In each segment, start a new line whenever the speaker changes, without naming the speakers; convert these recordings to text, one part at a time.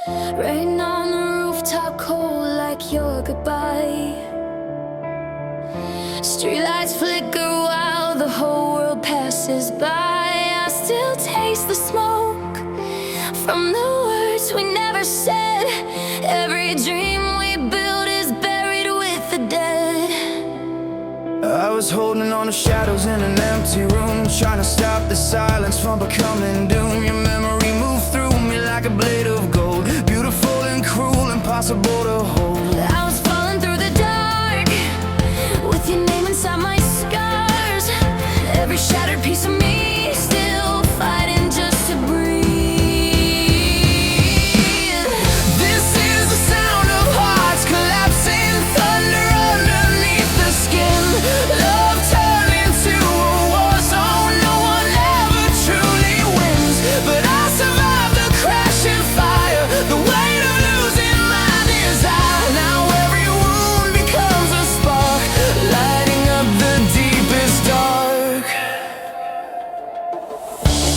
Rain on the rooftop, cold like your goodbye. Streetlights flicker while the whole world passes by. I still taste the smoke from the words we never said. Every dream we build is buried with the dead.
I was holding on to shadows in an empty room, trying to stop the silence from becoming doom. Your memory moved through me like a blade of gold, beautiful and cruel, impossible to hold.
I was falling through the dark with your name inside my scars. Every shattered piece of me still fighting just to breathe.
This is the sound of hearts collapsing, thunder underneath the skin. Love turned into a war zone, no one ever truly wins. But I survived the crashing fire, the weight of losing my desire. Now every wound becomes a spark, lighting up the deepest dark.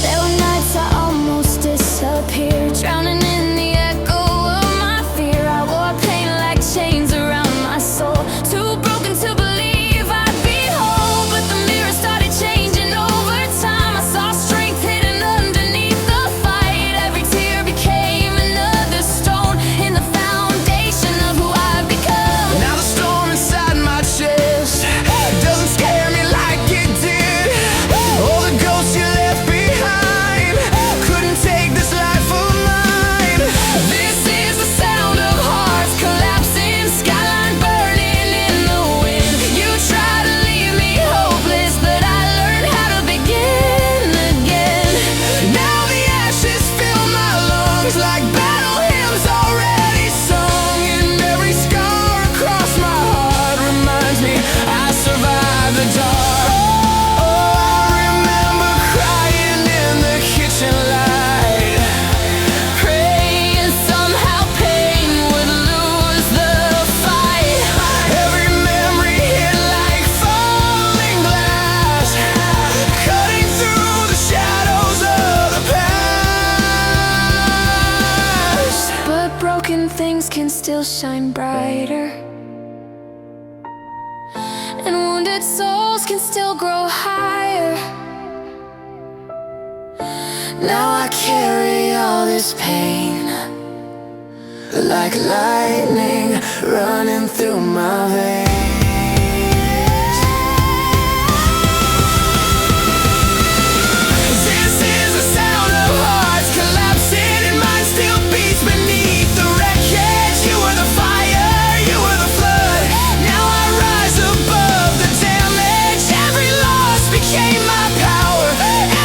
There were nights I almost disappeared, drowning in the echo of my fear. I wore pain like chains around my soul, too broken to believe I'd be whole. But the mirror started changing over time. I saw strength hidden underneath the fight. Every tear became another stone in the foundation of who I've become.
Now the storm inside my chest doesn't scare me like it did. All the ghosts you left behind couldn't take this life of mine. This is the sound of hearts collapsing, skyline burning in the wind. You tried to leave me hopeless, but I learned how to begin again. Now the ashes fill my lungs like battle hymns already sung, and every scar across my heart reminds me I survived the dark. Oh, I remember crying in the kitchen light,
Praying somehow pain would lose the fight.
every memory hit like falling glass, cutting through the shadows of the past.
But broken things can still shine brighter, and wounded souls can still grow higher. Now I carry all this pain
Like lightning running through my veins. This is the sound of hearts collapsing, and mine still beats beneath the wreckage. You were the fire, you were the flood. Now I rise above the damage. Every loss became my power,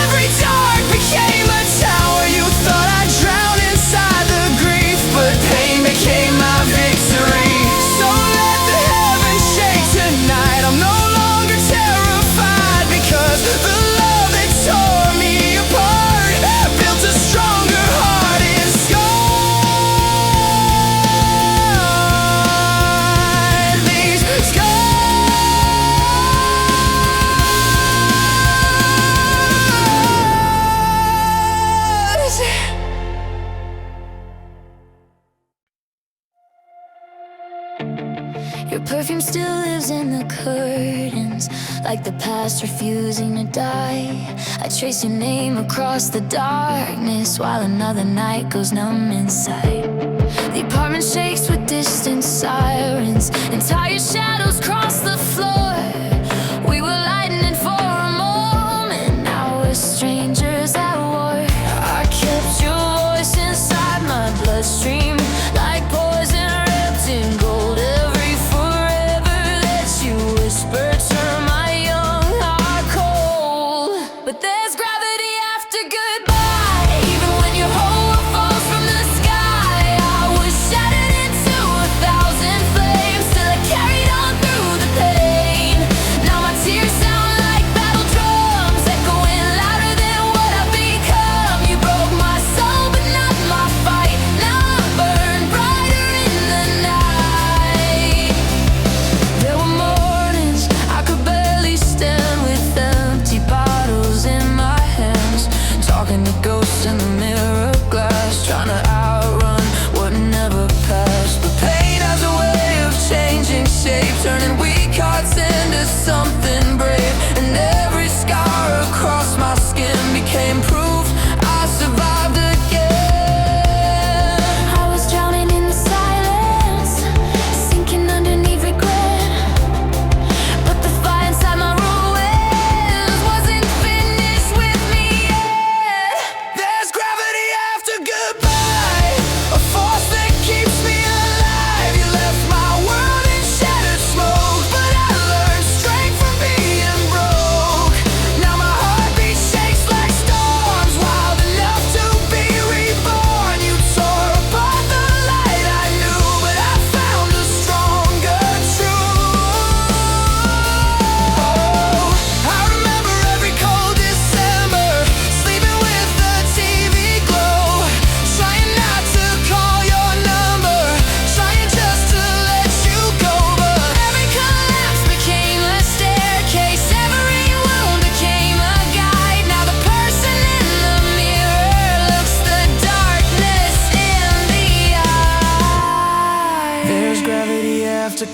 every dark became a tower. You thought I'd drown inside the grief, but pain became my victory. So let the heavens shake tonight. I'm no longer terrified, because the love that tore me apart built a stronger heart inside these scars.
Your perfume still lives in the curtains, like the past refusing to die. I trace your name across the darkness while another night goes numb inside. The apartment shakes with distant sirens, entire shadows cross the floor. We were lightning for a moment, now we're strangers at war. I kept your voice inside my bloodstream, like poison wrapped in gold. Every forever that you whisper turned my young heart cold. But there's gravity after goodbye. Even when your whole world falls from the sky, I was shattered into 1,000 flames, till I carried on through the pain.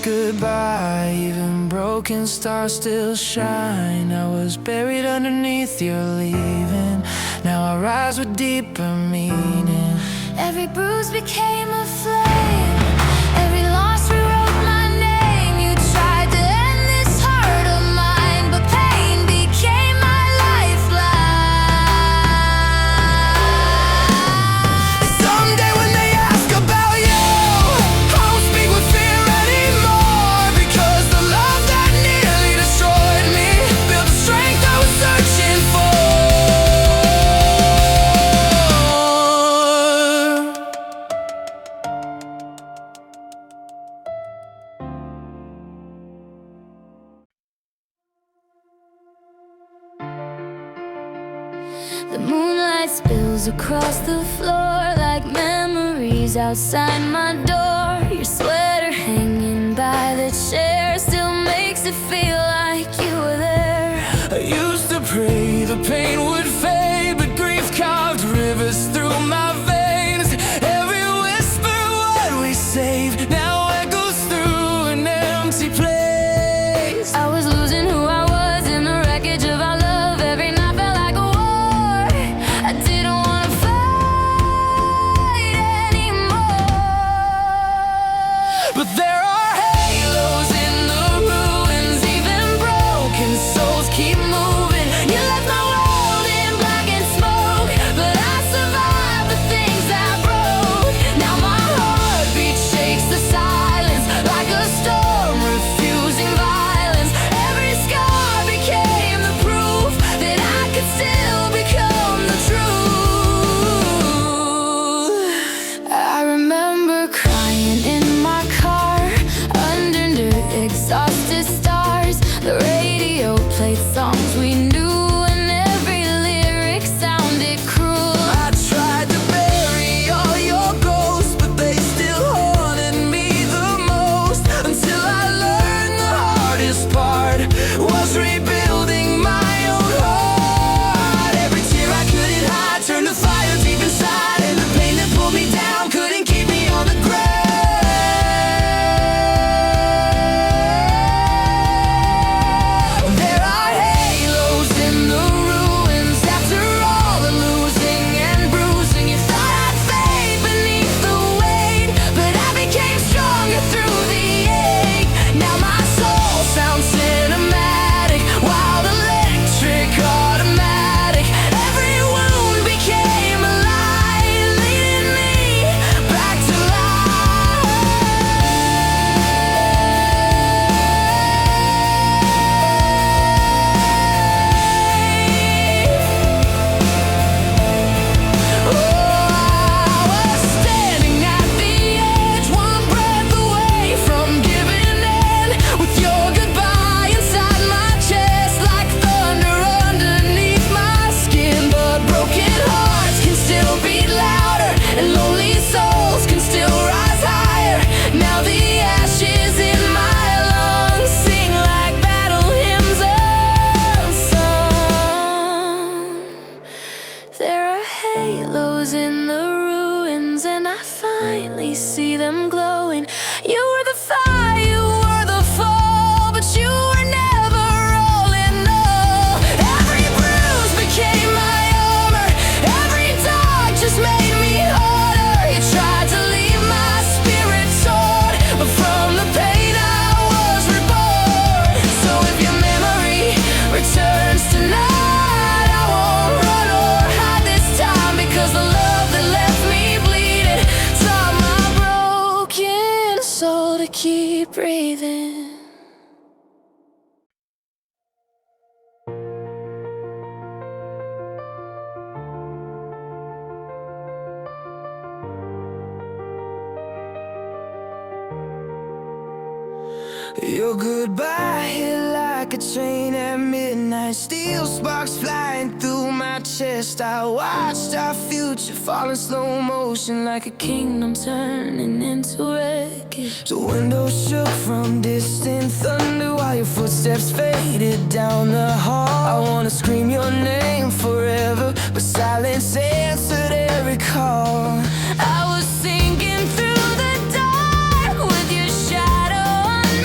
goodbye. Even broken stars still shine. I was buried underneath your leaving. Now I rise with deeper meaning.
Every bruise became a flame. Every loss rewrote my name. You tried to end this heart of mine, but pain became my lifeline.
Someday when they ask about you, I won't speak with fear anymore, because the love that nearly destroyed me built the strength I was searching for.
The moonlight spills across the floor like memories outside my door. Your sweater hanging by the chair still makes it feel like you were there.
I used to pray the pain would fade, but grief carved rivers through my veins. Every whisper what we saved now echoes through an empty place.
I was losing who I was in the wreckage of our love. Every night felt like a war. I didn't want to fight anymore.
But there are halos in the ruins, even broken souls keep moving. You left my world in black and smoke, but I survived the things that broke. Now my heartbeat shakes the silence like a storm refusing violence. Every scar became the proof that I could still become the truth.
I remember crying in my car under exhausted stars. The radio played songs we knew, and every lyric sounded cruel.
I tried to bury all your ghosts, but they still haunted me the most, until I learned the hardest part was rebuilding my own heart. Every tear I couldn't hide turned to fire deep inside, and the pain that pulled me down couldn't keep me on the ground. There are halos in the ruins after all the losing and bruising. You thought I'd fade beneath the weight, but I became stronger through the ache. Now my soul sounds cinematic, wild electric automatic. Every wound became a light, leading me back to life. Oh, I was standing at the edge, one breath away from giving in, with your goodbye inside my chest like thunder underneath my skin. But broken hearts can still beat louder, and lonely souls can still rise higher. Now the ashes in my lungs sing like battle hymns unsung. There are halos in the ruins, and I finally see them glowing. You were the fire, you were the fall, but you were never all in all. Every bruise became my armor, every dark just made me harder. You tried to leave my spirit torn, but from the pain I was reborn. So if your memory returns tonight, I won't run or hide this time, because the love that left me bleeding taught my broken soul to keep breathing. Your goodbye hit like a train at midnight, steel sparks flying through my chest. I watched our future fall in slow motion like a kingdom turning into wreckage. The windows shook from distant thunder while your footsteps faded down the hall. I wanna scream your name forever, but silence answered every call. I was sinking through the dark with your shadow on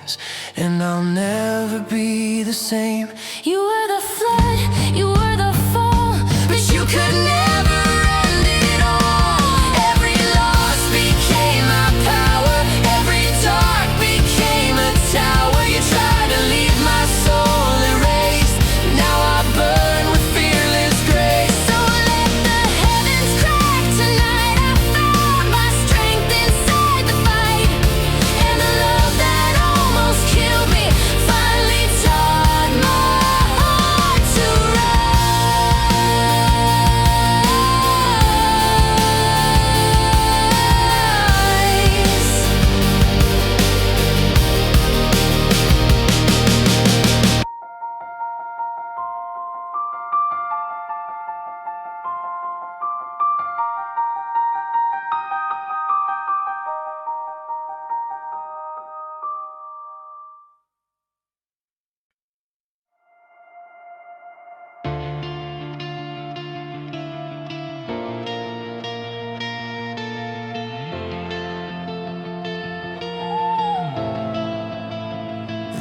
flames, and I'll never be the same.
You were the flood, you were the fall, but you could never end it all. Every loss became my power, every dark became a tower. You tried to leave my soul erased, now I burn with fearless grace. So let the heavens crack tonight, I found my strength inside the fight, and the love that almost killed me finally taught my heart to rise.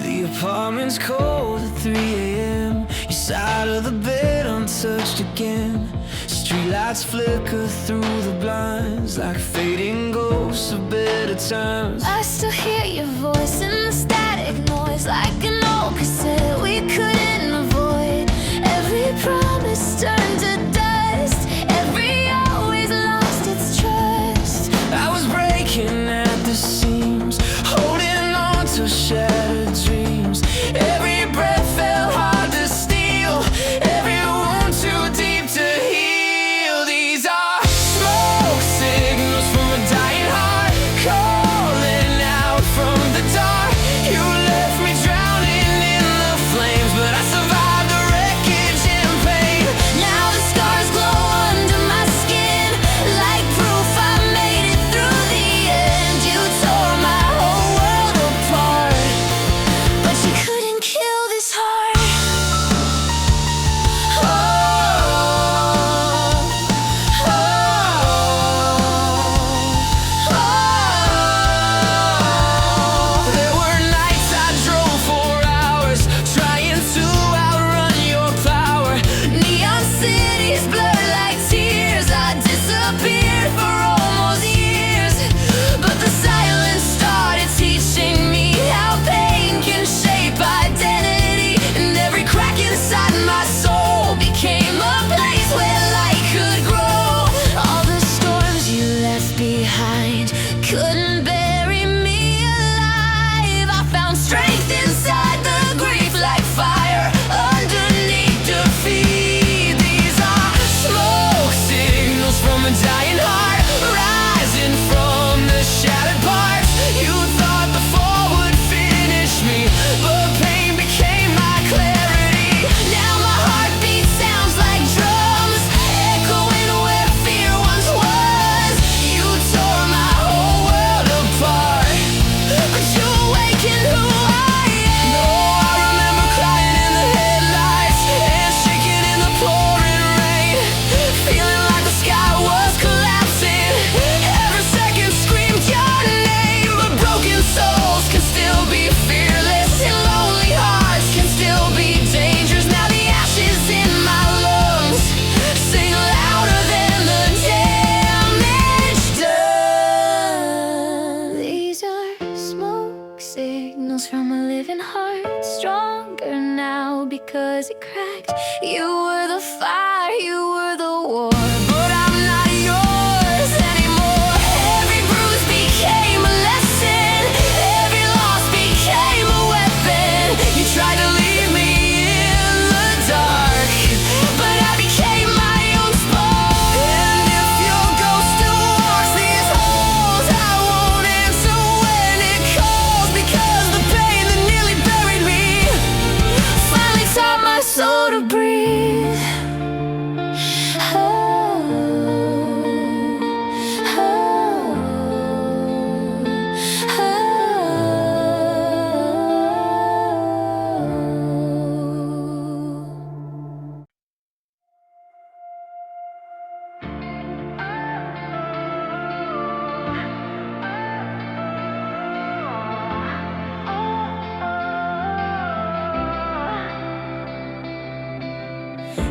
The apartment's cold at 3 a.m. Your side of the bed untouched again. Streetlights flicker through the blinds like fading ghosts of better times.
I still hear your voice in the static noise, like an old cassette we couldn't avoid. Every promise turned to dust, every always lost its trust.
I was breaking at the seams, holding on to shattered dreams. Every breath felt hard to steal, every wound too deep to heal. These are smoke signals from a dying heart, calling out from the dark. You left me drowning in the flames, but I survived the wreckage and pain.
Now the scars glow under my skin, like proof I made it through the end. You tore my whole world apart, but you couldn't kill this heart. Oh, oh, oh, oh.
There were nights I drove for hours, trying to outrun your power.
Neon cities blurred like tears, I disappeared for almost years. But the silence started teaching me how pain can shape identity, and every crack inside my soul became a place where light could grow. All the storms you left behind couldn't bury me alive. I found strength inside the grief, like fire underneath defeat.
These are smoke signals from a dying heart, rising from the shattered parts. You thought the fall would finish me, but pain became my clarity.
Now my heartbeat sounds like drums, echoing where fear once was. You tore my whole world apart, but you awakened who I am.
No, I remember crying in the headlights and shaking in the pouring rain, feeling like the sky was collapsing. Every second screamed your name, but broken souls can still be fearless, and lonely hearts can still be dangerous. Now the ashes in my lungs sing louder than the damage done.
These are smoke signals from a living heart, stronger now because it cracked. You were the fire, you were the war,
But I'm not yours anymore.
every bruise became a lesson, every loss became a weapon.
You tried to leave me in the dark,
But I became my own spark.
and if your ghost still walks these halls, I won't answer when it calls, because the pain that nearly buried me
Finally taught my soul to breathe.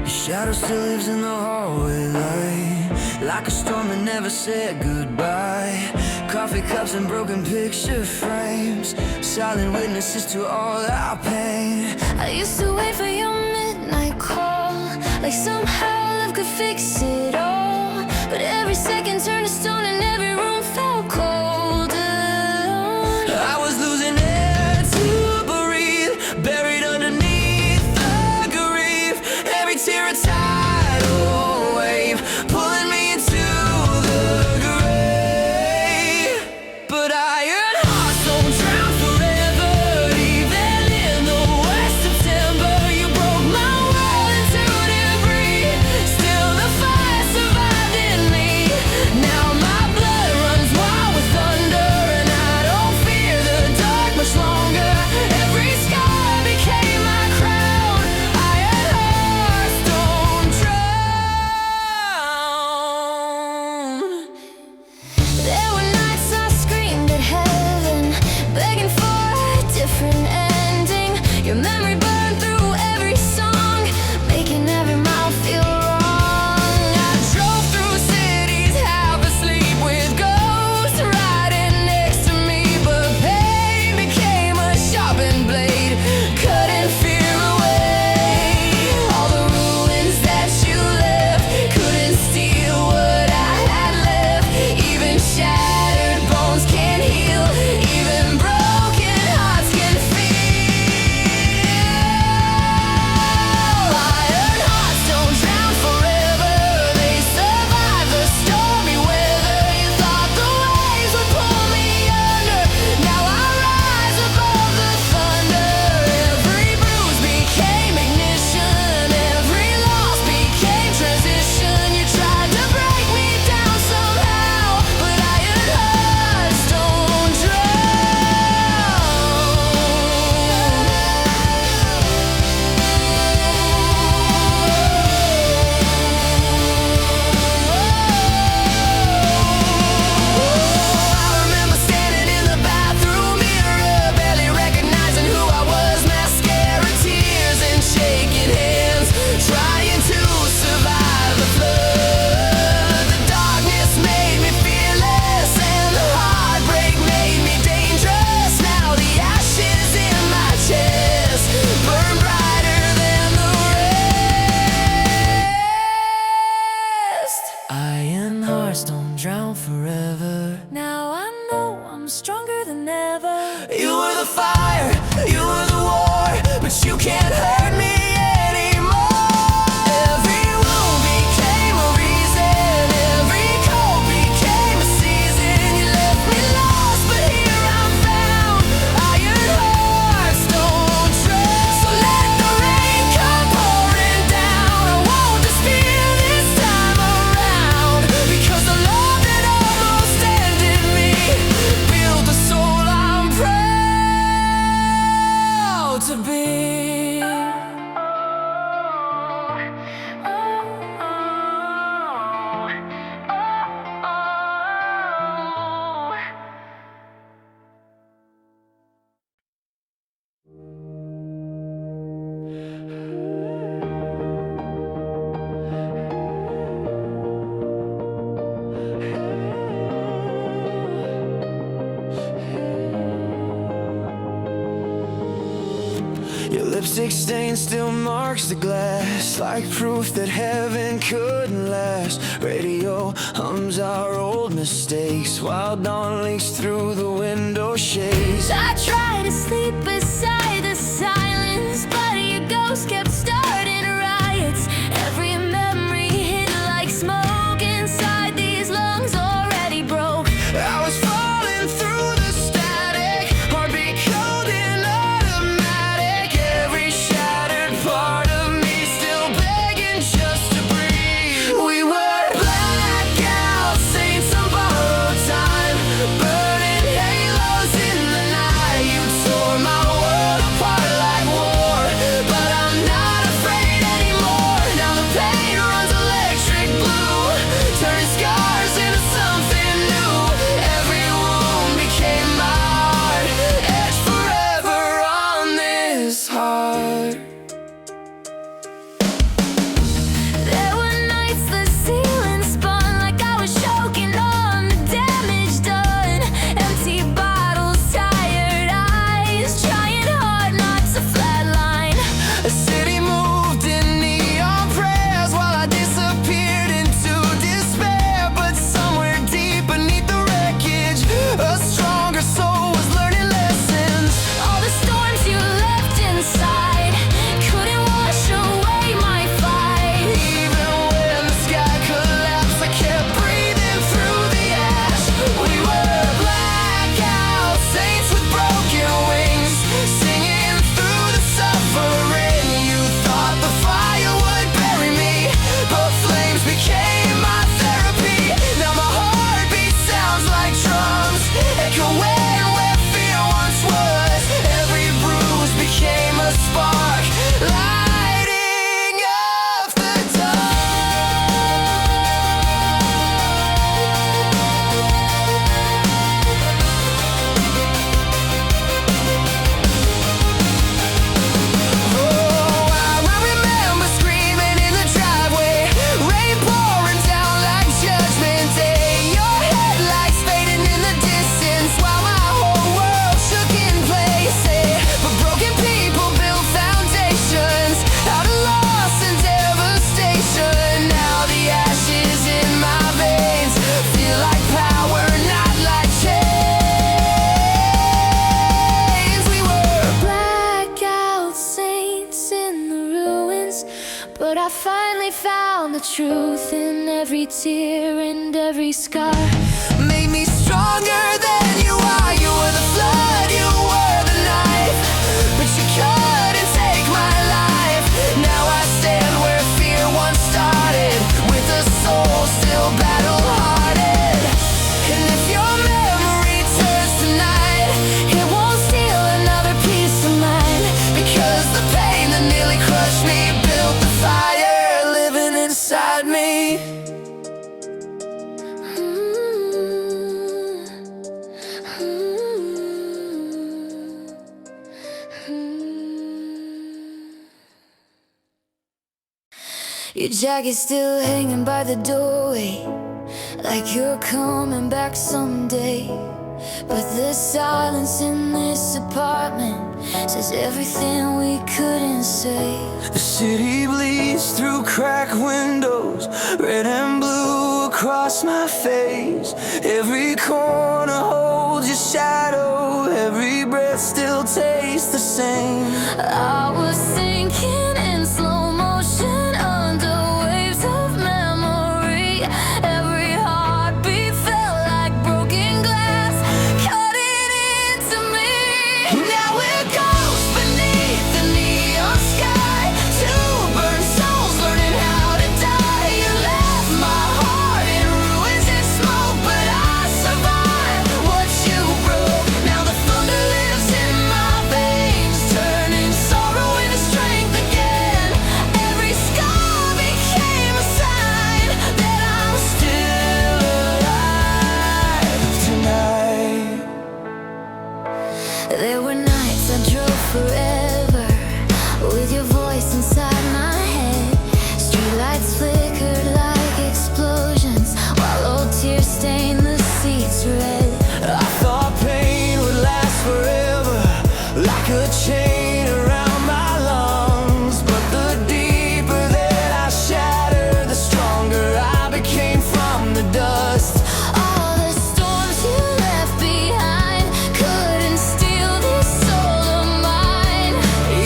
Your shadow still lives in the hallway light, like a storm that never said goodbye. Coffee cups and broken picture frames, silent witnesses to all our pain.
I used to wait for your midnight call, like somehow love could fix it all. But every second turned to stone and every room felt cold alone.
I was losing air to breathe, buried underneath the grief. Every tear a tidal wave, pulling me into the grave. But iron hearts don't drown forever, even in the west September. You broke my world into debris, still the fire survived in me. Now my blood runs wild with thunder, and I don't fear the dark much longer. Every scar became my crown. Iron hearts don't drown.
There were nights I screamed at heaven, begging for a different ending. Your memory burned through every song, making every mile feel wrong.
I drove through cities half asleep with ghosts riding next to me, but pain became a sharpened blade, cutting fear away. All the ruins that you left couldn't steal what I had left. Even shattered bones can heal, even broken hearts can feel. Iron hearts don't drown forever, they survive the stormy weather. You thought the waves would pull me under, now I rise above the thunder. Every bruise became ignition, every loss became transition. You tried to break me down somehow, but iron hearts don't I remember standing in the bathroom mirror, barely recognizing who I was. Mascara, tears, and shaking hands, trying to survive the flood. The darkness made me fearless, and the heartbreak made me dangerous. Now the ashes in my chest burn brighter than the rest. Iron hearts don't drown forever.
Now I know I'm stronger than ever.
You were the fire, you were the war, but you can't hurt me anymore. Every wound became a reason, every cold became a season. You left me lost, but here I'm found. Iron hearts don't drown. So let the rain come pouring down. I won't despair this time around, because the love that almost ended me built the soul I'm proud to be. Your lipstick stain still marks the glass, like proof that heaven couldn't last. Radio hums our old mistakes, while dawn leaks through the window shades.
I tried to sleep beside the silence, but your ghost kept starting riots. Every memory hit like smoke inside these lungs already broke.
I was falling through the static, heartbeat cold and automatic. Every shattered part of me still begging just to breathe. We were blackout saints on borrowed time, burning halos in the night. You tore my world
But I finally found the truth in every tear and every scar.
Made me stronger than you are. You were the flood, you were the knife, but you couldn't take my life. Now I stand where fear once started, with a soul still battle-hearted. And if your memory turns tonight, it won't steal another piece of mine, because the pain that nearly crushed me built the fire living inside me.
Your jacket's still hanging by the doorway, like you're coming back someday. But the silence in this apartment says everything we couldn't say.
The city bleeds through cracked windows, red and blue across my face. Every corner holds your shadow, every breath still tastes the same.
I was sinking in slow motion under waves of memory. Every heartbeat felt like broken glass, cutting into me.
Now we're ghosts beneath the neon sky, two burned souls learning how to die. You left my heart in ruins and smoke, but I survived what you broke. Now the thunder lives in my veins, turning sorrow into strength again. Every scar became a sign that I'm still alive tonight.
There were nights I drove forever, with your voice inside my head. Streetlights flickered like explosions, while old tears stained the seats red.
I thought pain would last forever, like a chain around my lungs. But the deeper that I shattered, the stronger I became from the dust.
All the storms you left behind couldn't steal this soul of mine.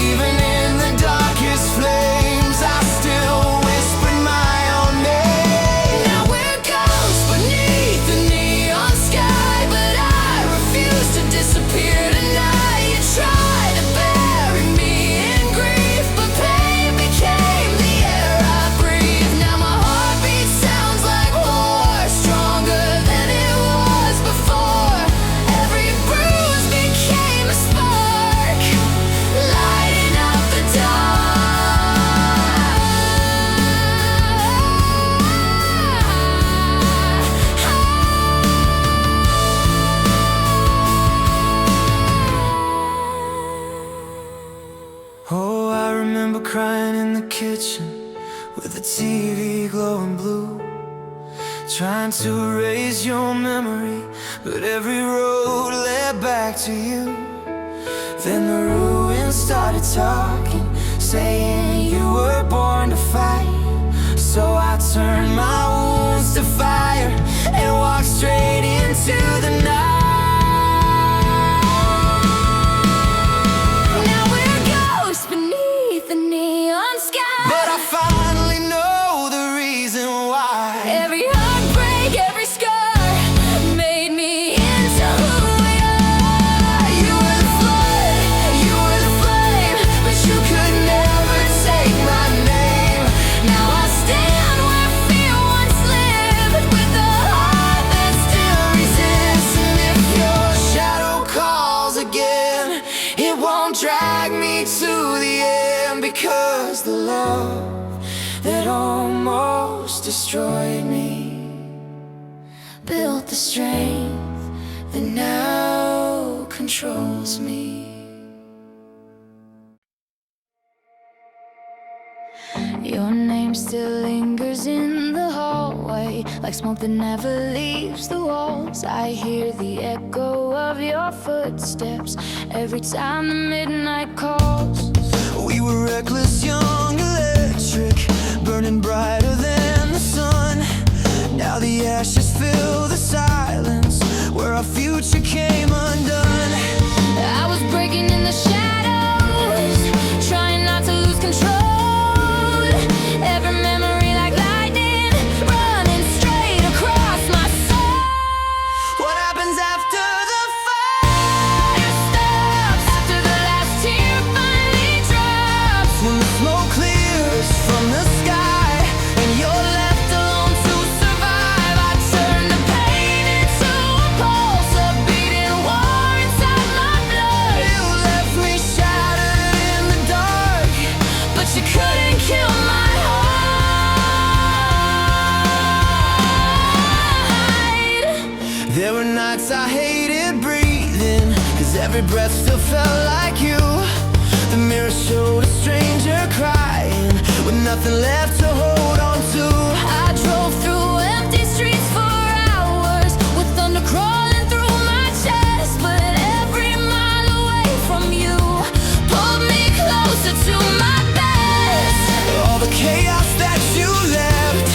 Even in the darkest flames, I still whispered my own name. Now we're ghosts beneath the neon sky, but I refuse to disappear tonight. You tried to bury me in grief, but pain became the air I breathe. Now my heartbeat sounds like war, stronger than it was before. Every bruise became a spark, lighting up the Oh, I remember crying in the kitchen with the TV glowing blue, trying to erase your memory, but every road led back to you. Then the ruins started talking, saying you were born to fight. So I turned my wounds to fire and walked straight into the night.
Now we're ghosts beneath the neon sky,
But I finally know the reason why.
every heartbreak, every scar made me into who we are.
You were the flood, you were the flame, but you could never take my name.
Now I stand where fear once lived, with a heart that still
Resist, and if your shadow calls again, it won't drag me to the end, because the love that almost destroyed me
built the strength that now controls me. Your name still lingers in the hallway, like smoke that never leaves the walls. I hear the echo of your footsteps every time the midnight calls.
We were reckless, young, electric, burning brighter than the sun. Now the ashes fill the silence, where our future came undone.
I was breaking in the shadows, trying not to lose control.
every breath still felt like you. The mirror showed a stranger crying with nothing left to hold on to.
I drove through empty streets for hours with thunder crawling through my chest, but every mile away from you pulled me closer to my best.
All the chaos that you left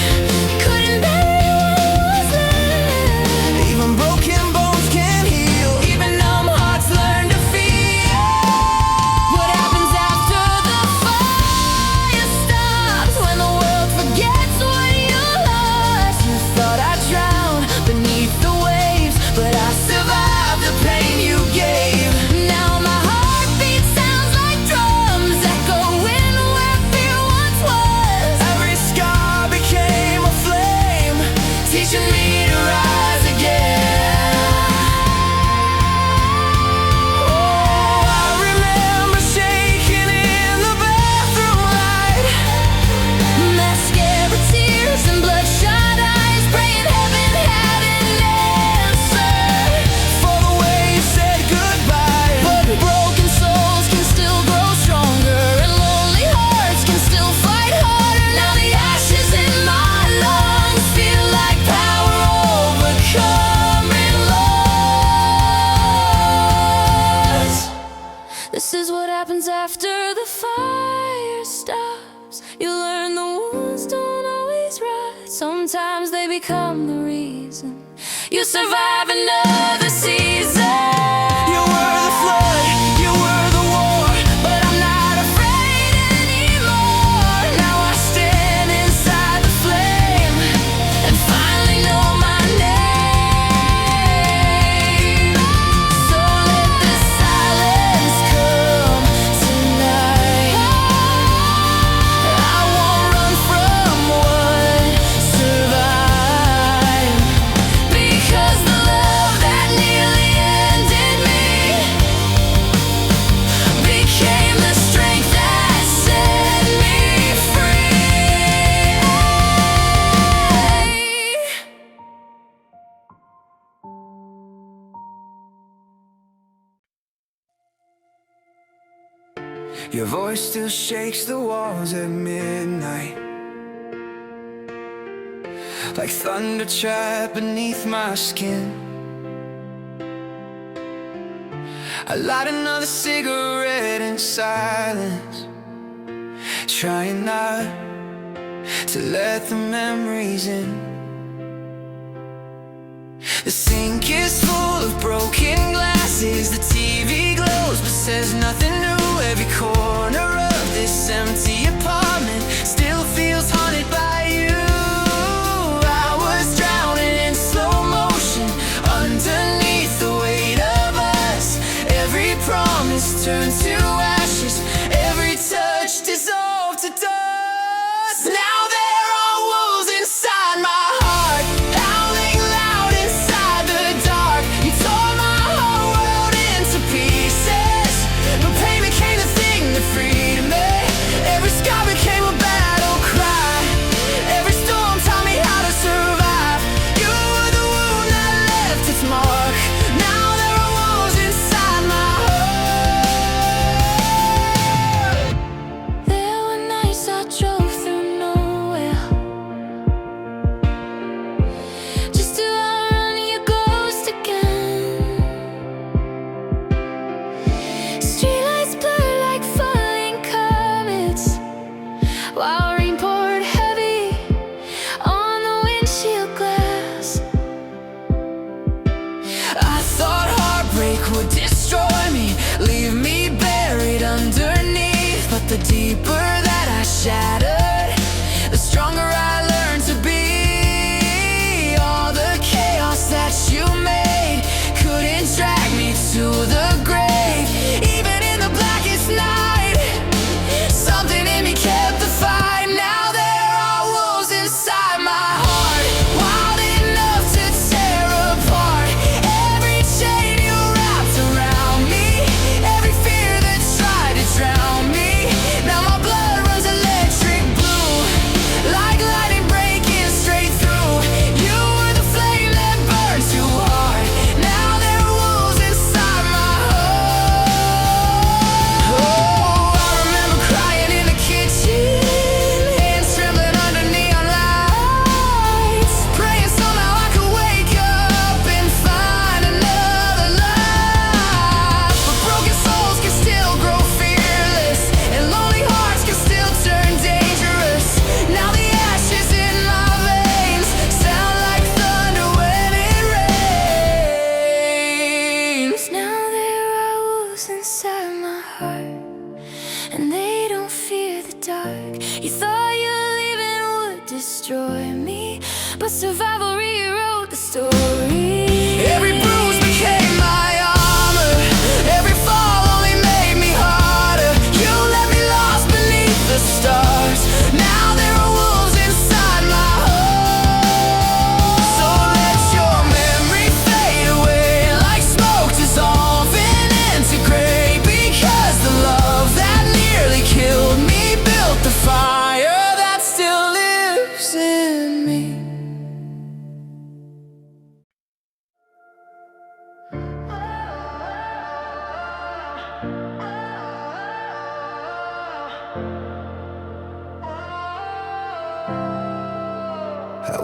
Couldn't bury what was left.
even broken bones can heal.
Even numb hearts learn to feel. What happens after the fire stops? When the world forgets what you lost. You thought I'd drown beneath the waves, but I survived the pain you gave. Now my heartbeat sounds like drums echoing where fear once was.
Every scar became a flame, teaching me to rise again. Oh, I remember shaking in the bathroom light,
Mascara tears and bloodshot eyes, praying heaven had an answer.
for the way you said goodbye.
But broken souls can still grow stronger, and lonely hearts can still fight harder. Now the ashes in my lungs feel like power overcoming loss. This is what happens after the fire stops. You learn the wounds don't always rot. Sometimes they become the reason you survive another season.
You were the flood, you were the war,
But I'm not afraid anymore. Now I stand inside the flame and finally know my name. So let the silence come tonight. I won't run from what survived, because the love that nearly ended me became the strength that set me free.
Your voice still shakes the walls at midnight, like thunder trapped beneath my skin. I light another cigarette in silence, trying not to let the memories in. The sink is full of broken glasses, the TV glows but says nothing new. Every corner of this empty apartment still feels haunted by you. I was drowning in slow motion underneath the weight of us. Every promise turned to ashes, every touch dissolved to dust. Now there are wolves inside my heart, howling loud inside the dark. You tore my whole world into pieces, but pain became the thing that freed me. Every scar became a battle cry, every storm taught me how to survive. You were the wound that left its mark. Now there are wolves inside my heart.
There were nights I drove through no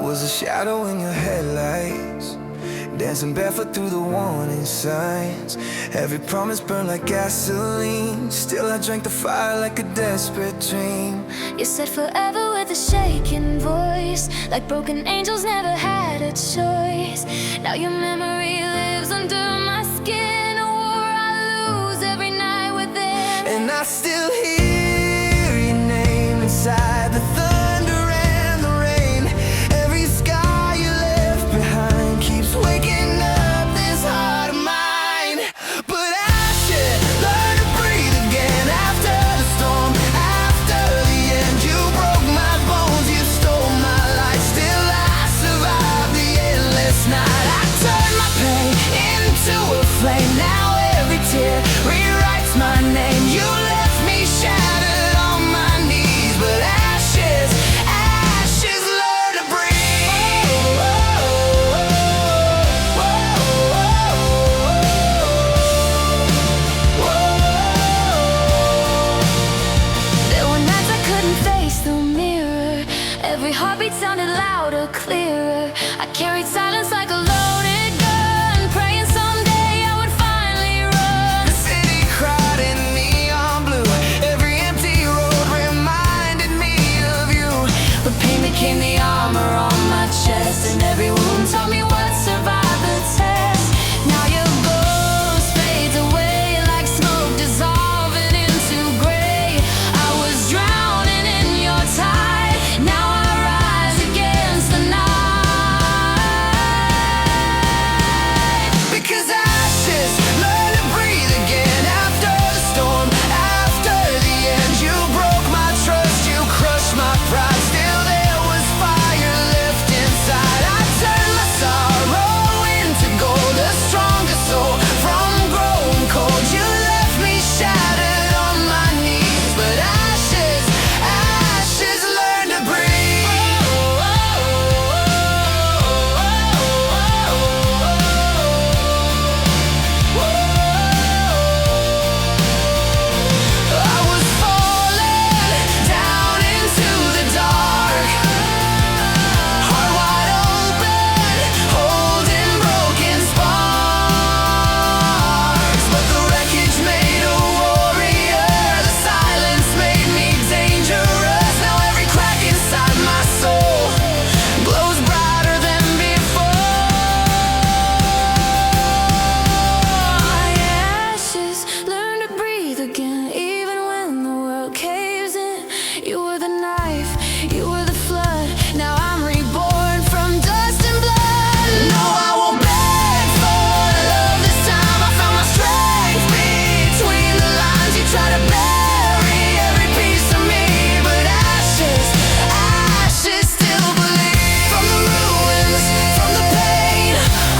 was a shadow in your headlights, dancing barefoot through the warning signs. Every promise burned like gasoline. Still I drank the fire like a desperate dream.
You said forever with a shaking voice, like broken angels never had a choice. Now your memory lives under my skin, a war I lose every night within.
And I still hear your name inside the thunder and the rain. Every sky you left behind keeps waking up this heart of mine. But I should learn to breathe again after the storm, after the end. You broke my bones, you stole my life. Still I survived the endless night. I turned my pain into a flame. Now every tear rewrites my name. You left me shattered on my knees, but ashes, ashes learn to breathe.
There were nights I couldn't face the mirror. Every heartbeat sounded louder, clearer. I carried silence like a loaded gun, praying someday I would finally run.
The city cried in neon blue. Every empty road reminded me of you.
But pain became the armor on my chest, and every wound taught me what survived the test. Now your ghost fades away like smoke dissolving into gray. I was drowning in your tide. Now I rise against the night.
Because ashes learn to breathe again after the storm, after the end. You broke my trust, you crushed my pride. Still there was fire left inside. I turned my sorrow into gold, a stronger soul from growing cold. You left me shattered on my knees, but ashes, ashes learn to breathe. I was falling down into the dark, heart wide open, holding broken sparks. But the wreckage made a warrior, the silence made me dangerous. Now every crack inside my soul glows brighter than before.
My ashes learn to breathe again, even when the world caves in. You were the knife, you were the flood. Now I'm reborn from dust and blood.
No, I won't beg for love this time. I found my strength between the lines. You try to bury every piece of me, but ashes, ashes still believe. From the ruins, from the pain,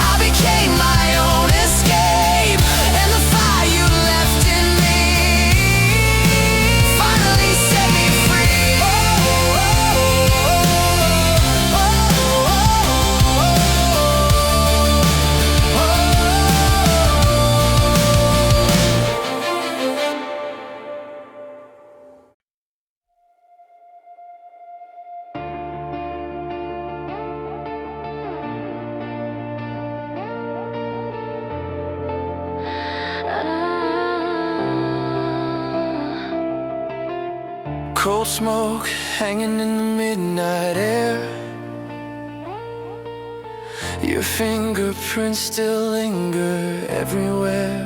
I became my own escape. And the fire you left in me finally set me free. Cold smoke hanging in the midnight air. Your fingerprints still linger everywhere.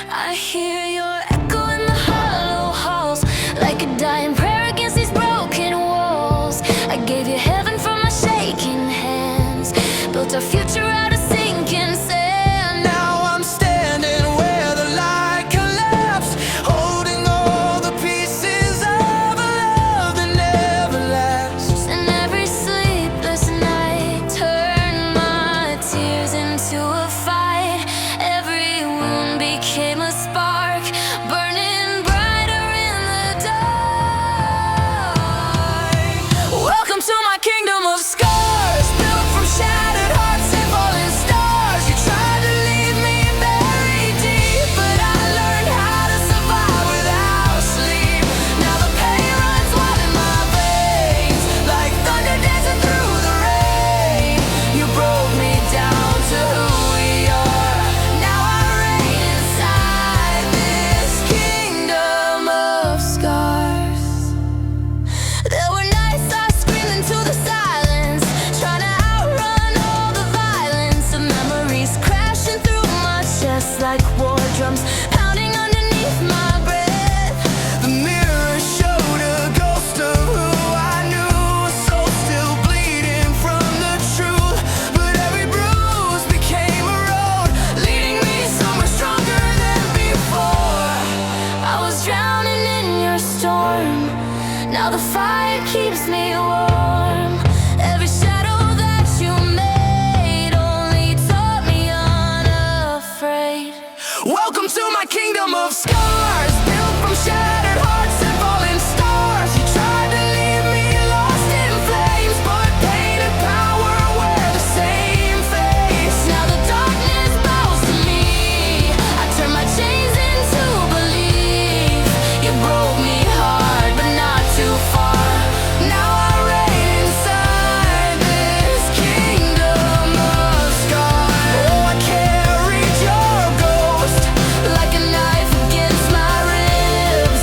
I hear your echo in the hollow halls, like a dying prayer against these broken walls. I gave you heaven from my shaking hands, built our future out of sinking sand.
Now I'm standing where the light collapsed, holding all the pieces of a love that never lasts.
And every sleepless night turned my tears into a fight. Every wound became a spark. Now the fire keeps me warm. Every shadow that you made only taught me unafraid.
Welcome to my kingdom of scars, built from shattered hearts and fallen stars. You tried to leave me lost in flames, but pain and power wear the same face.
Now the darkness bows to me. I turn my chains into belief. You broke me hard, but not too far.
Now I reign inside this kingdom of scars. Oh, I carried your ghost
Like a knife against my ribs.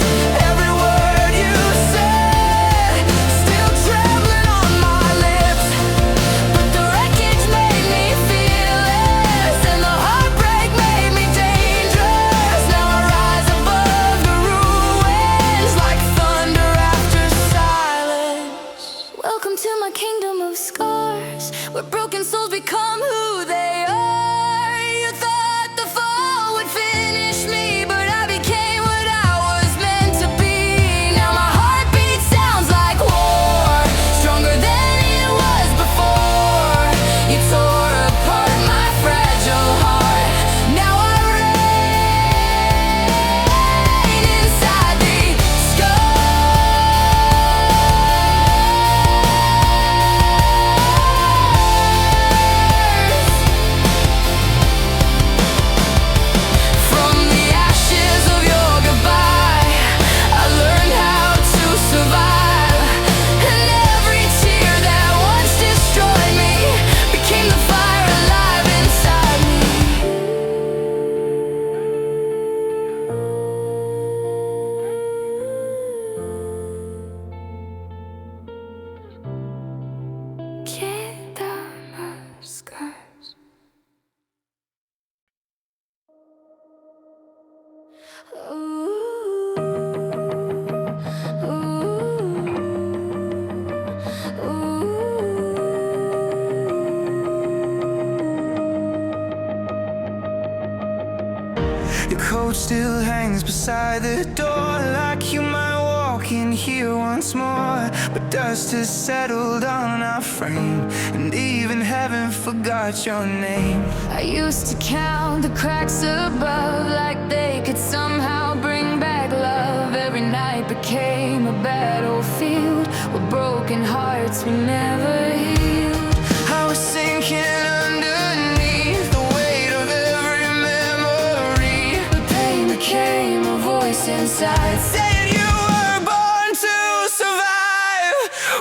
every word you said, still trembling on my lips.
But the wreckage made me fearless, and the heartbreak made me dangerous. Now I rise above the ruins like thunder after silence. Welcome to my kingdom of scars, where broken souls become who they are. You thought the fall would finish me, but I became what I was meant to be. Now my heartbeat sounds like war, stronger than it was before. You tore apart my fragile heart. Now I reign inside the
From the ashes of your goodbye, I learned how to survive. And every tear that once destroyed me became the fire alive inside me.
Cathedrals.
Your coat still hangs beside the door, like you might walk in here once more. But dust has settled on our frame, and even heaven forgot your name.
I used to count the cracks above, like they could somehow bring back love. Every night became a battlefield with broken hearts we never healed.
I was sinking underneath the weight of every memory.
The pain became a voice inside.
Said you were born to survive.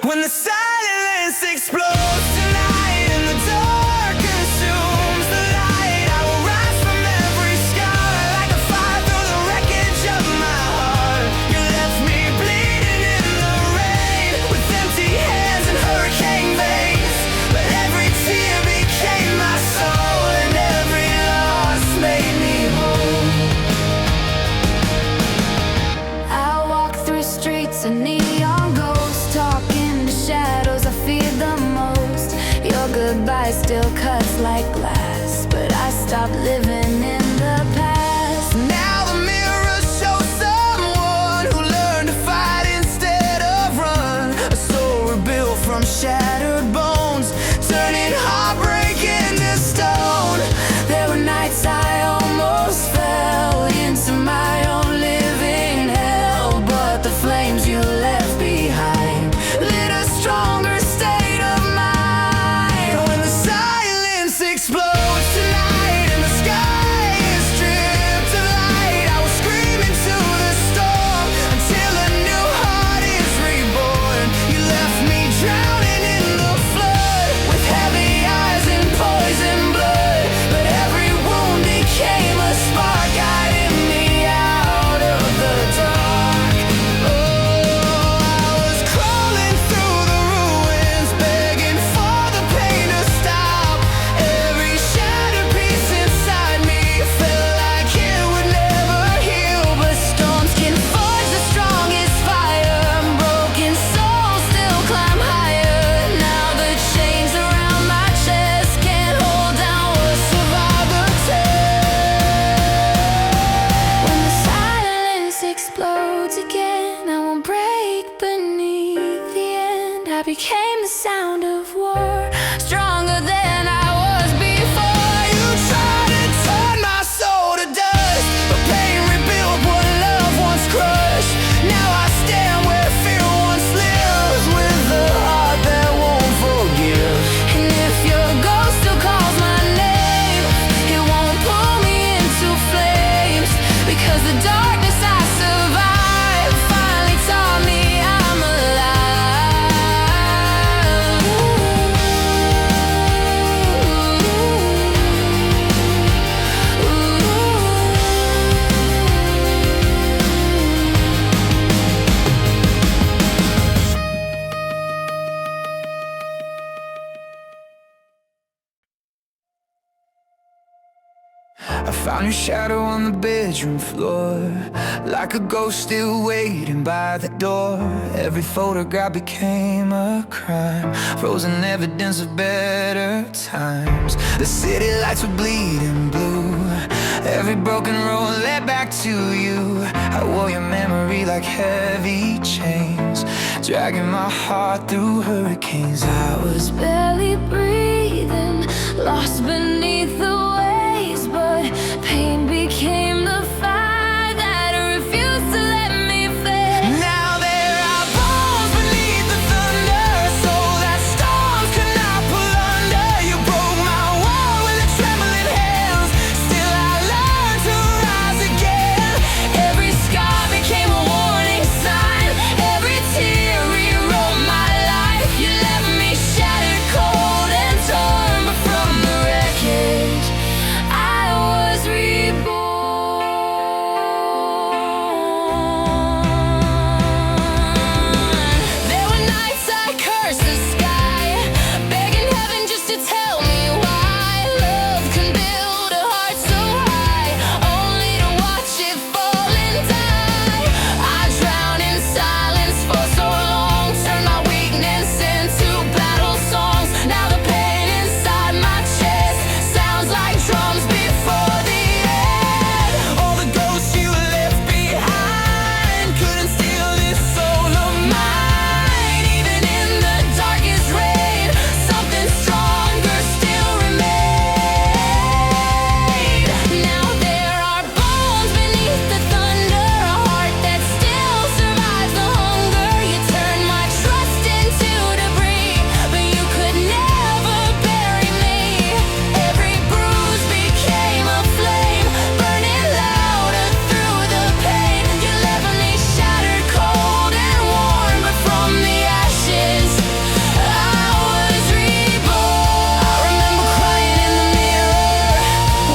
When the silence explodes tonight and the dark consumes the light, I will rise from every scar like a fire through the wreckage of my heart. You left me bleeding in the rain with empty hands and hurricane veins. But every tear became my soul, and every loss made me whole.
I walk through streets of neon ghosts, talking to shadows I fear the most. Your goodbye still cuts like glass, but I stopped living in the past.
Now the mirror shows someone who learned to fight instead of run. A soul rebuilt from shattered bones, turning heartbreak into stone.
There were nights I almost fell into my own living hell, but the flames you left behind lit a stronger state of mind.
When the silence explodes tonight and the sky
became the sound of war, stronger than I was before.
You tried to turn my soul to dust, but pain rebuilt what love once crushed. Now I stand where fear once lives, with a heart that won't forgive.
And if your ghost still calls my name, it won't pull me into flames, because the darkness I survived finally taught me I'm
I found your shadow on the bedroom floor, like a ghost still waiting by the door. Every photograph became a crime, frozen evidence of better times. The city lights were bleeding blue, every broken road led back to you. I wore your memory like heavy chains, dragging my heart through hurricanes. I was
barely breathing, lost beneath the waves, but pain became the fire that refused to let me fade.
Now there are bones beneath the thunder, so that storms could not pull under. You broke my wall with a trembling hands, still I learned to rise again.
Every scar became a warning sign, every tear rewrote my life. You left me shattered, cold and torn, but from the wreckage I was reborn. There were nights I cursed the sky, begging heaven just to tell me why love can build a heart so high, only to watch it fall and die. I drowned in silence for so long, turned my weakness into battle songs. Now the pain inside my chest sounds like drums before the end.
All the ghosts you left behind couldn't steal this soul of mine.
Even in the darkest rain, something stronger still remained. Now there are bones beneath the thunder, a heart that still survives the hunger. You turned my trust into debris, but you could never bury me. Every bruise became a flame, burning louder through the pain. You left me shattered, cold and worn, but from the ashes I was reborn. I remember crying in the mirror,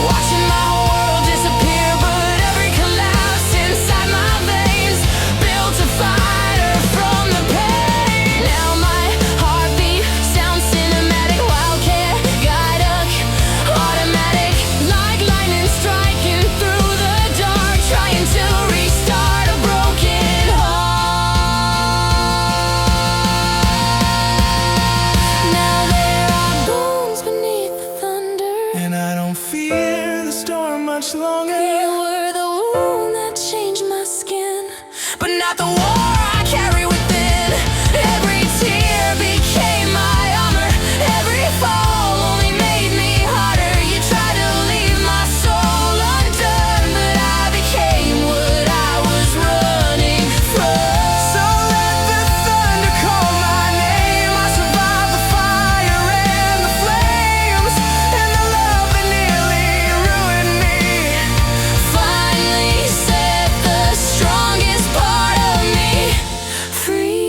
watching my whole world disappear, but every collapse inside my veins built a fighter from the pain. Now my heartbeat sounds cinematic, wildcat, guide up, automatic, like lightning striking through the dark, trying to restart a broken heart. Now there are bones beneath the thunder,
And I don't fear the storm much longer,
you were the wound that changed my skin,
but not the war I carry within.
every tear became my armor, every fall only made me harder. You tried to leave my soul undone, but I became what I was running from.
So let the thunder call my name. I survived the fire and the flames, and the love that nearly ruined me.
Finally set the strongest part of me free.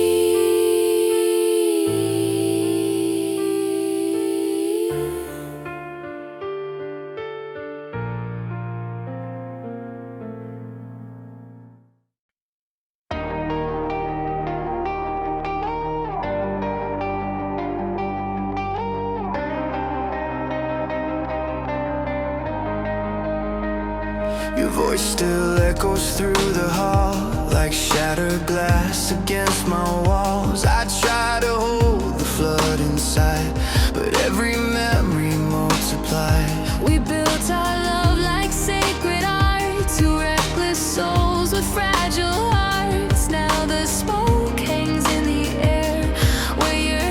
Your voice still echoes through the hall, like shattered glass against my walls. I try to hold the flood inside, but every memory multiplied.
We built our love like sacred art, two reckless souls with fragile hearts. Now the smoke hangs in the air, where your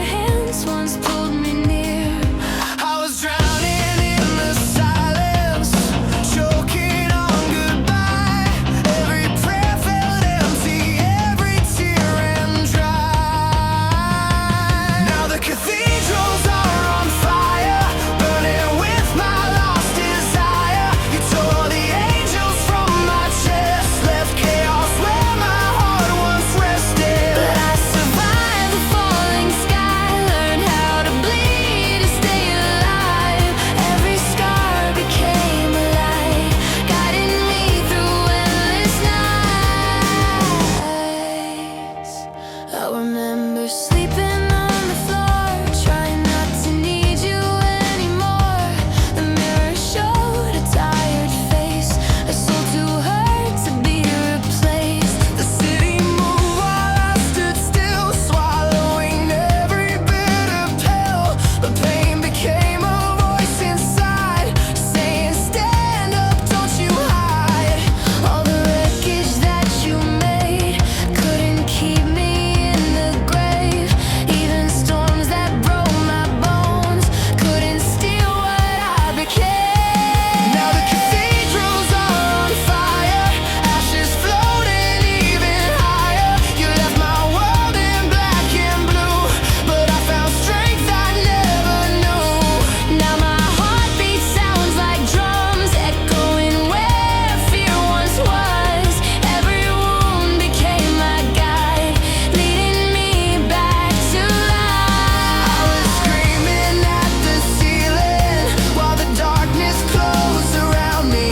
remember sleeping on the floor, trying not to need you anymore. The mirror showed a tired face, a soul too hurt to be replaced.
The city moved while I stood still, swallowing every bitter pill. The pain became a voice inside, saying, stand up, don't you hide.
All the wreckage that you made couldn't keep me in the grave. Even storms that broke my bones couldn't steal what I became.
Now the cathedrals are on fire, ashes floating even higher. You left my world in black and blue, but I found strength I never knew.
Now my heartbeat sounds like drums, echoing where fear once was. Every wound became my guide, leading me back to life.
I was screaming at the ceiling while the darkness closed around me.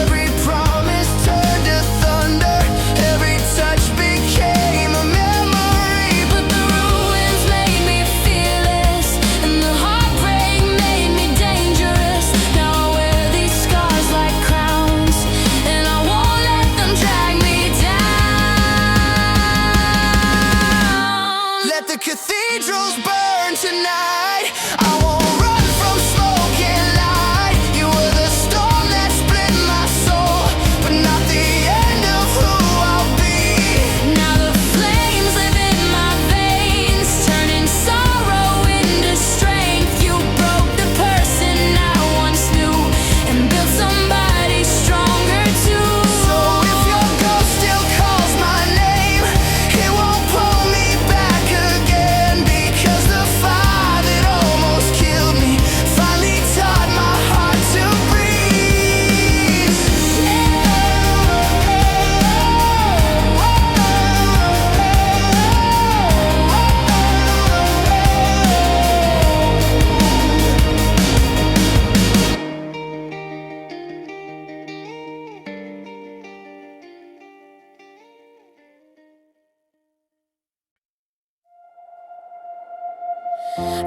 Every promise turned to thunder, every touch became a memory.
But the ruins made me fearless, and the heartbreak made me dangerous. Now I wear these scars like crowns, and I won't let them drag me down.
Let the cathedrals burn tonight. I won't run from smoke and light. You were the storm that split my soul, but not the end of who I'll be.
Now the flames live in my veins, turning sorrow into strength. You broke the person I once knew and built somebody stronger too.
So if your ghost still calls my name, it won't pull me back again, because the fire that almost killed me finally taught my heart to breathe.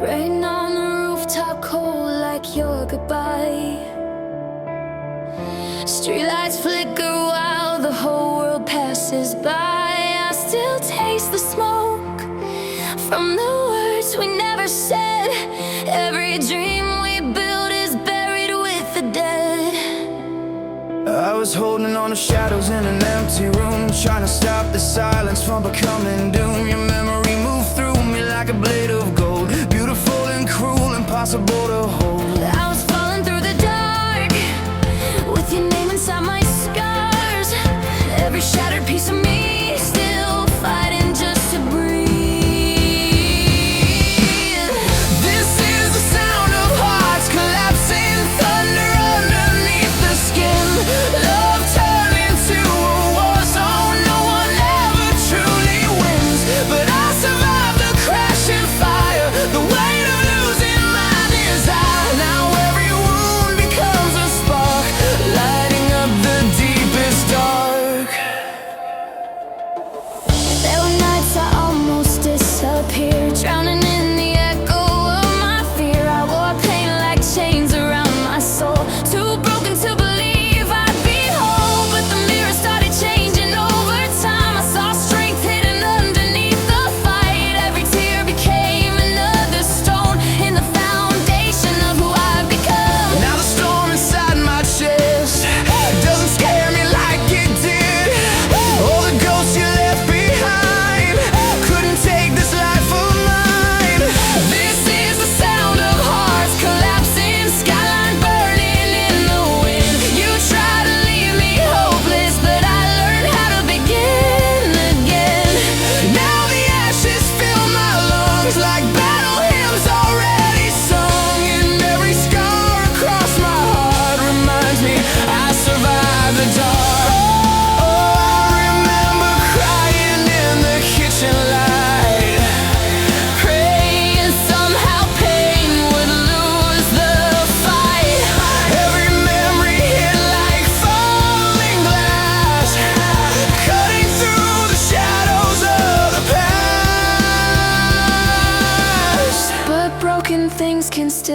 Rain on the rooftop, cold like your goodbye. Streetlights flicker while the whole world passes by. I still taste the smoke from the words we never said. Every dream we build is buried with the dead.
I was holding on to shadows in an empty room, trying to stop the silence from becoming doom. Your memory moved through me like a blade of gold, beautiful and cruel, impossible to hold.
I was falling through the dark with your name inside my scars. Every shattered piece of me still fighting just to breathe.
This is the sound of hearts collapsing, thunder underneath the skin. Love turned into a war zone, no one ever truly wins, but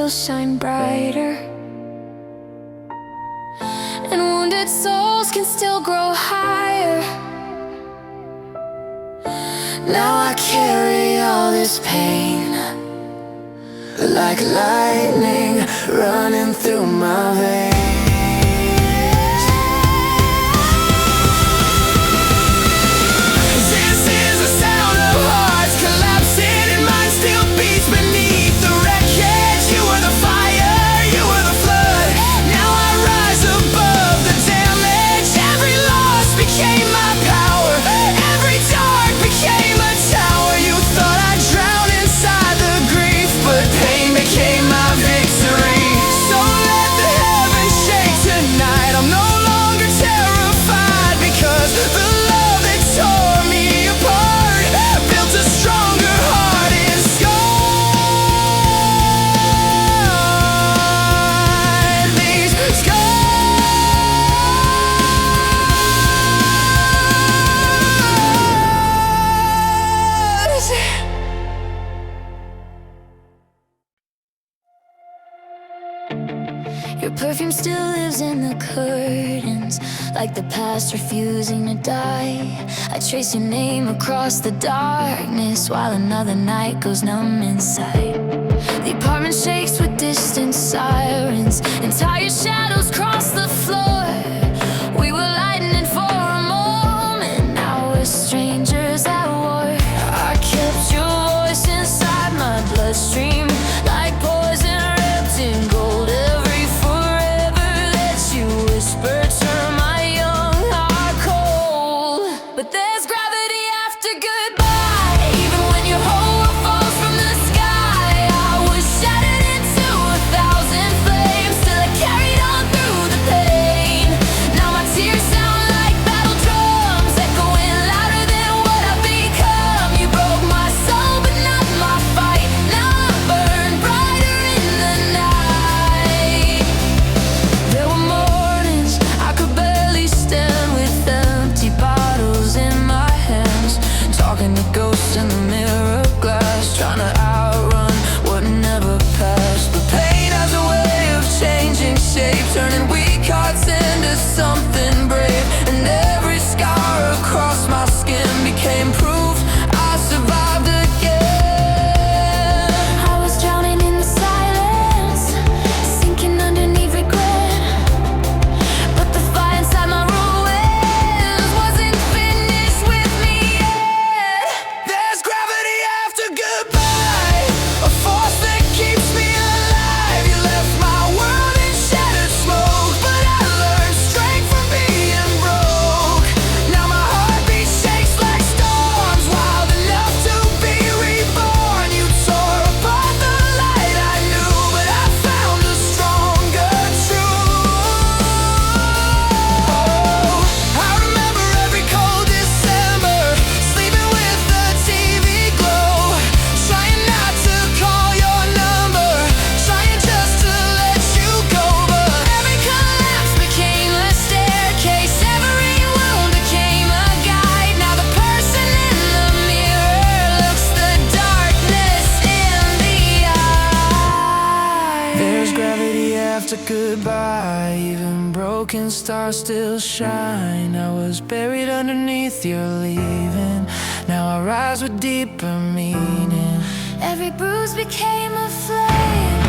still shine brighter, and wounded souls can still grow higher. Now I carry all this pain like lightning running through my veins. This is the sound of hearts collapsing and mine still beats beneath the wreckage. You were the fire, you were the flood. Now I rise above the damage. Every loss became my power. Every dark became a tower. You thought I'd drown inside the grief, but pain became my victory. So let the heavens shake tonight. I'm no longer terrified, because the love that tore me apart built a stronger heart inside these scars. Your perfume still lives in the curtains, like the past refusing to die. I trace your name across the darkness, while another night goes numb inside. The apartment shakes with distant sirens, entire shadows cross the floor. We were lightning for a moment, now we're strangers at war. I kept your voice inside my bloodstream, like poison wrapped in gold. Every forever that you whisper turned my young heart cold. But there's gravity after goodbye. Even when your whole world falls from the sky, I was shattered into 1,000 flames, till I carried on through the pain. Now my tears sound like battle drums, echoing louder than what I've become. You broke my soul, but not my fight. Now I burn brighter in the night. There were mornings I could barely stand, with empty bottles in my hands, talking to ghosts in the mirror glass, trying to outrun what never passed. But pain has a way of changing shape, turning weak hearts into something brave. And every scar across my skin became proof I survived again. I was drowning in the silence, sinking underneath regret, but the fire inside my ruins wasn't finished with me yet. There's gravity after goodbye, a force that keeps me alive. You left my world in shattered smoke, but I learned strength from being broke. Now my heartbeat shakes like storms, wild enough to be reborn. You tore apart the light I knew, but I found a stronger truth. I remember every cold December, sleeping with the TV glow, trying not to call your number, trying just to let you go. But every collapse became a staircase, every wound became a guide. Now the person in the mirror looks the darkness in the eye. There's gravity after goodbye, even broken stars still shine. I was buried underneath your leaving, now I rise with deeper meaning. Every bruise became a flame,